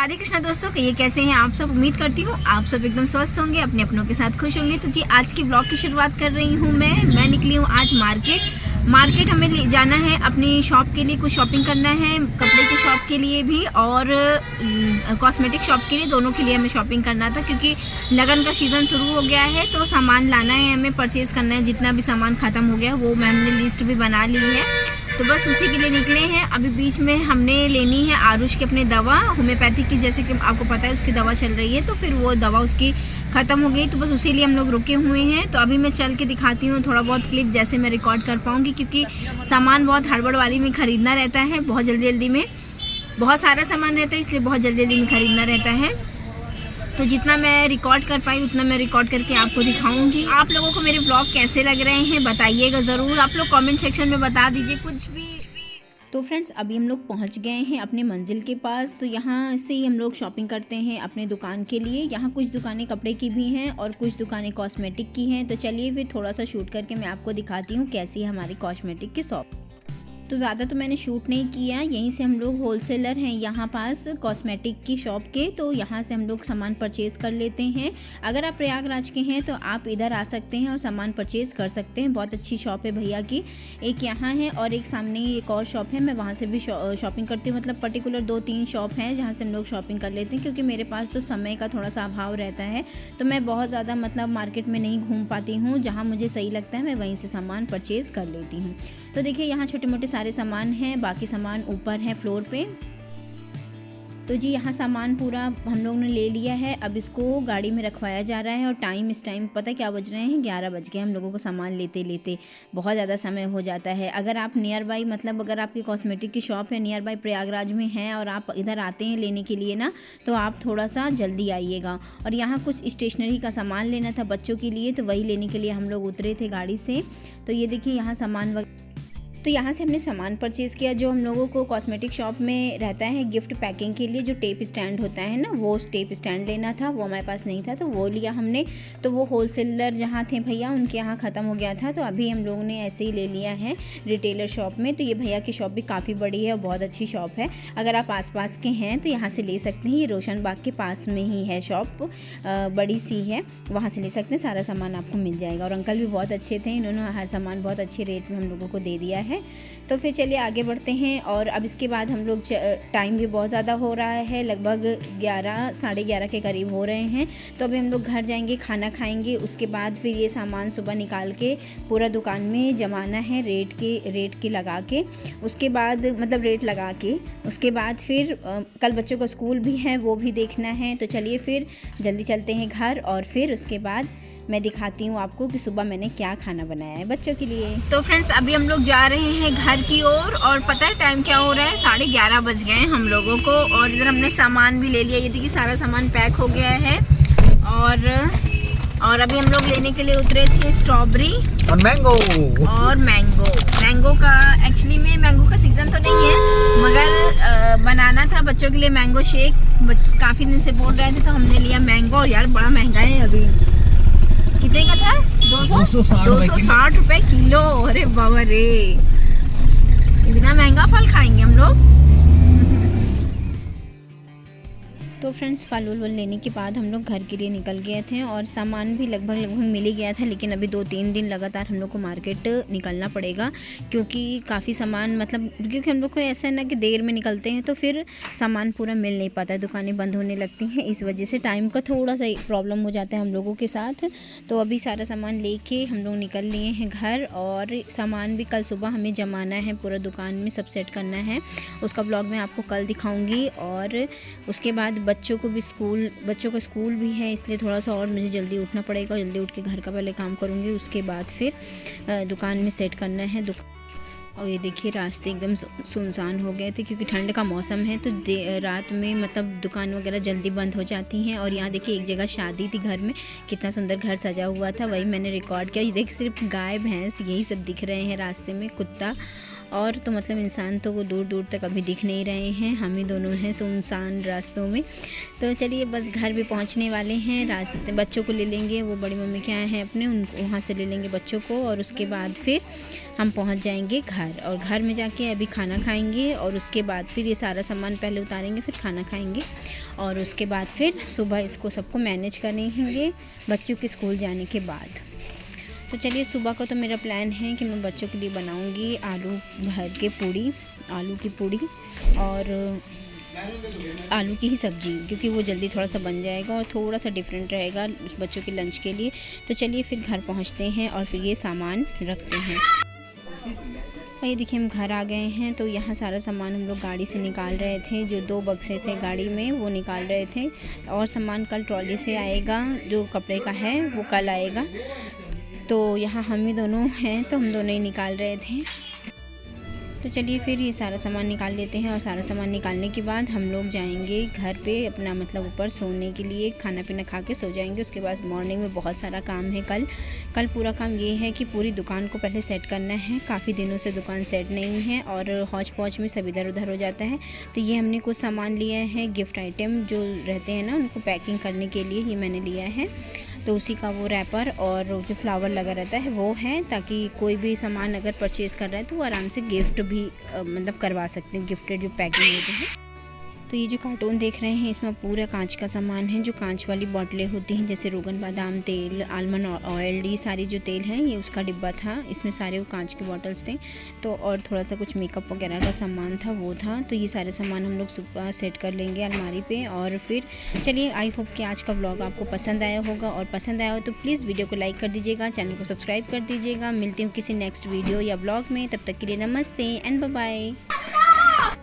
राधे कृष्णा दोस्तों, ये कैसे हैं आप सब। उम्मीद करती हूँ आप सब एकदम स्वस्थ होंगे, अपने अपनों के साथ खुश होंगे। तो जी आज की ब्लॉग की शुरुआत कर रही हूँ मैं निकली हूँ आज मार्केट हमें जाना है अपनी शॉप के लिए, कुछ शॉपिंग करना है, कपड़े के शॉप के लिए भी और कॉस्मेटिक शॉप के लिए, दोनों के लिए हमें शॉपिंग करना था क्योंकि लगन का सीज़न शुरू हो गया है। तो सामान लाना है, हमें परचेज़ करना है, जितना भी सामान ख़त्म हो गया वो मैंने लिस्ट भी बना ली है, तो बस उसी के लिए निकले हैं। अभी बीच में हमने लेनी है आरुष की अपनी दवा होम्योपैथिक की, जैसे कि आपको पता है उसकी दवा चल रही है, तो फिर वो दवा उसकी ख़त्म हो गई, तो बस उसी लिए हम लोग रुके हुए हैं। तो अभी मैं चल के दिखाती हूँ थोड़ा बहुत क्लिप, जैसे मैं रिकॉर्ड कर पाऊँगी, क्योंकि सामान बहुत हड़बड़ वाली में ख़रीदना रहता है, बहुत जल्दी में बहुत सारा सामान रहता है, इसलिए बहुत जल्दी में ख़रीदना रहता है। तो जितना मैं रिकॉर्ड कर पाई उतना मैं रिकॉर्ड करके आपको दिखाऊंगी। आप लोगों को मेरे ब्लॉग कैसे लग रहे हैं बताइएगा ज़रूर, आप लोग कमेंट सेक्शन में बता दीजिए कुछ भी। तो फ्रेंड्स अभी हम लोग पहुंच गए हैं अपने मंजिल के पास। तो यहाँ से ही हम लोग शॉपिंग करते हैं अपने दुकान के लिए। यहाँ कुछ दुकानें कपड़े की भी हैं और कुछ दुकानें कॉस्मेटिक की हैं। तो चलिए फिर थोड़ा सा शूट करके मैं आपको दिखाती हूँ कैसी है हमारी कॉस्मेटिक की शॉप। तो ज़्यादा तो मैंने शूट नहीं किया, यहीं से हम लोग होलसेलर हैं यहाँ पास कॉस्मेटिक की शॉप के, तो यहाँ से हम लोग सामान परचेज़ कर लेते हैं। अगर आप प्रयागराज के हैं तो आप इधर आ सकते हैं और सामान परचेज़ कर सकते हैं। बहुत अच्छी शॉप है भैया की, एक यहाँ है और एक सामने एक और शॉप है, मैं वहाँ से भी शॉपिंग करती हूँ। मतलब पर्टिकुलर 2-3 शॉप हैं जहाँ से हम लोग शॉपिंग कर लेते हैं, क्योंकि मेरे पास तो समय का थोड़ा सा अभाव रहता है, तो मैं बहुत ज़्यादा मतलब मार्केट में नहीं घूम पाती हूँ। जहाँ मुझे सही लगता है मैं वहीं से सामान परचेज़ कर लेती हूँ। तो देखिए यहाँ छोटे मोटे सारे सामान हैं, बाकी सामान ऊपर है फ्लोर पे। तो जी यहाँ सामान पूरा हम लोग ने ले लिया है, अब इसको गाड़ी में रखवाया जा रहा है। और इस टाइम पता क्या बज रहे हैं, 11 बज गए। हम लोगों को सामान लेते लेते बहुत ज़्यादा समय हो जाता है। अगर आप नियर बाई मतलब अगर आपकी कॉस्मेटिक की शॉप है नियर बाई प्रयागराज में है और आप इधर आते हैं लेने के लिए ना, तो आप थोड़ा सा जल्दी आइएगा। और यहाँ कुछ स्टेशनरी का सामान लेना था बच्चों के लिए, तो वही लेने के लिए हम लोग उतरे थे गाड़ी से। तो ये देखिए यहाँ सामान तो यहाँ से हमने सामान परचेज़ किया जो हम लोगों को कॉस्मेटिक शॉप में रहता है गिफ्ट पैकिंग के लिए, जो टेप स्टैंड होता है ना, वो टेप स्टैंड लेना था, वो हमारे पास नहीं था तो वो लिया हमने। तो वो होलसेलर जहाँ थे भैया उनके यहाँ ख़त्म हो गया था, तो अभी हम लोगों ने ऐसे ही ले लिया है रिटेलर शॉप में। तो ये भैया की शॉप भी काफ़ी बड़ी है और बहुत अच्छी शॉप है। अगर आप आसपास के हैं तो यहाँ से ले सकते हैं, ये रोशन बाग के पास में ही है शॉप, बड़ी सी है, वहाँ से ले सकते हैं, सारा सामान आपको मिल जाएगा। और अंकल भी बहुत अच्छे थे, इन्होंने हर सामान बहुत अच्छे रेट में हम लोगों को दे दिया है। तो फिर चलिए आगे बढ़ते हैं। और अब इसके बाद हम लोग टाइम भी बहुत ज़्यादा हो रहा है, लगभग 11 साढ़े 11 के करीब हो रहे हैं। तो अभी हम लोग घर जाएंगे, खाना खाएंगे, उसके बाद फिर ये सामान सुबह निकाल के पूरा दुकान में जमाना है रेट के लगा के, उसके बाद मतलब रेट लगा के उसके बाद फिर कल बच्चों का स्कूल भी है वो भी देखना है। तो चलिए फिर जल्दी चलते हैं घर और फिर उसके बाद मैं दिखाती हूँ आपको कि सुबह मैंने क्या खाना बनाया है बच्चों के लिए। तो फ्रेंड्स अभी हम लोग जा रहे हैं घर की ओर और पता है टाइम क्या हो रहा है, 11:30 बज गए हैं हम लोगों को। और इधर हमने सामान भी ले लिया, ये देखिए सारा सामान पैक हो गया है। और अभी हम लोग लेने के लिए उतरे थे स्ट्रॉबेरी और मैंगो का एक्चुअली में मैंगो का सीज़न तो नहीं है, मगर बनाना था बच्चों के लिए मैंगो शेक, काफ़ी दिन से बोल रहे थे, तो हमने लिया मैंगो। यार बड़ा महंगा है, अभी कितने का था? 260 रुपए किलो। अरे बाबा रे, इतना महंगा फल खाएंगे हम लोग। तो फ्रेंड्स फल उल लेने के बाद हम लोग घर के लिए निकल गए थे और सामान भी लगभग मिल ही गया था, लेकिन अभी 2-3 दिन लगातार हम लोग को मार्केट निकलना पड़ेगा, क्योंकि काफ़ी सामान मतलब क्योंकि हम लोग को ऐसा है ना कि देर में निकलते हैं तो फिर सामान पूरा मिल नहीं पाता है, दुकानें बंद होने लगती हैं, इस वजह से टाइम का थोड़ा सा प्रॉब्लम हो जाता है हम लोगों के साथ। तो अभी सारा सामान लेके हम लोग निकल लिए हैं घर, और सामान भी कल सुबह हमें जमाना है, पूरा दुकान में सब सेट करना है, उसका ब्लॉग मैं आपको कल दिखाऊँगी। और उसके बाद बच्चों का स्कूल भी है, इसलिए थोड़ा सा और मुझे जल्दी उठना पड़ेगा, जल्दी उठ के घर का पहले काम करूँगी, उसके बाद फिर दुकान में सेट करना है। और ये देखिए रास्ते एकदम सुनसान हो गए थे क्योंकि ठंड का मौसम है, तो रात में मतलब दुकान वगैरह जल्दी बंद हो जाती हैं। और यहाँ देखिए एक जगह शादी थी घर में, कितना सुंदर घर सजा हुआ था, वही मैंने रिकॉर्ड किया। ये देखिए सिर्फ गाय भैंस यही सब दिख रहे हैं रास्ते में, कुत्ता और तो मतलब इंसान तो वो दूर दूर तक अभी दिख नहीं रहे हैं, हम ही दोनों हैं सुनसान रास्तों में। तो चलिए बस घर भी पहुंचने वाले हैं। रास्ते बच्चों को ले लेंगे, वो बड़ी मम्मी के यहाँ हैं अपने, उनको वहाँ से ले लेंगे बच्चों को, और उसके बाद फिर हम पहुंच जाएंगे घर। और घर में जाके अभी खाना खाएंगे, और उसके बाद फिर ये सारा सामान पहले उतारेंगे, फिर खाना खाएंगे, और उसके बाद फिर सुबह इसको सबको मैनेज करेंगे बच्चों के स्कूल जाने के बाद। तो चलिए सुबह का तो मेरा प्लान है कि मैं बच्चों के लिए बनाऊंगी आलू भर के पूड़ी, आलू की पूड़ी और आलू की ही सब्ज़ी, क्योंकि वो जल्दी थोड़ा सा बन जाएगा और थोड़ा सा डिफरेंट रहेगा बच्चों के लंच के लिए। तो चलिए फिर घर पहुंचते हैं और फिर ये सामान रखते हैं। और ये देखिए हम घर आ गए हैं। तो यहाँ सारा सामान हम लोग गाड़ी से निकाल रहे थे, जो 2 बक्से थे गाड़ी में वो निकाल रहे थे, और सामान कल ट्रॉली से आएगा, जो कपड़े का है वो कल आएगा। तो यहाँ हम ही दोनों हैं, तो हम दोनों ही निकाल रहे थे। तो चलिए फिर ये सारा सामान निकाल लेते हैं, और सारा सामान निकालने के बाद हम लोग जाएंगे घर पे अपना मतलब ऊपर सोने के लिए, खाना पीना खा के सो जाएंगे। उसके बाद मॉर्निंग में बहुत सारा काम है कल पूरा काम ये है कि पूरी दुकान को पहले सेट करना है। काफ़ी दिनों से दुकान सेट नहीं है और हौच पौच में सब इधर उधर हो जाता है। तो ये हमने कुछ सामान लिया है, गिफ्ट आइटम जो रहते हैं ना उनको पैकिंग करने के लिए, ये मैंने लिया है। तो उसी का वो रैपर और जो फ्लावर लगा रहता है वो है, ताकि कोई भी सामान अगर परचेज़ कर रहा है तो वो आराम से गिफ्ट भी मतलब करवा सकते हैं, गिफ्टेड जो पैकिंग होती है। तो ये जो कार्टून देख रहे हैं इसमें पूरा कांच का सामान है, जो कांच वाली बॉटलें होती हैं, जैसे रोगन बादाम तेल, आलमंड ऑयल, ये सारी जो तेल हैं ये उसका डिब्बा था, इसमें सारे वो कांच के बॉटल्स थे। तो और थोड़ा सा कुछ मेकअप वगैरह का सामान था वो था। तो ये सारे सामान हम लोग सुबह सेट कर लेंगे अलमारी पे। और फिर चलिए आई होप कि आज का व्लॉग आपको पसंद आया होगा, और पसंद आया हो तो प्लीज़ वीडियो को लाइक कर दीजिएगा, चैनल को सब्सक्राइब कर दीजिएगा। मिलती हूँ किसी नेक्स्ट वीडियो या व्लॉग में, तब तक के लिए नमस्ते एंड बाय बाय।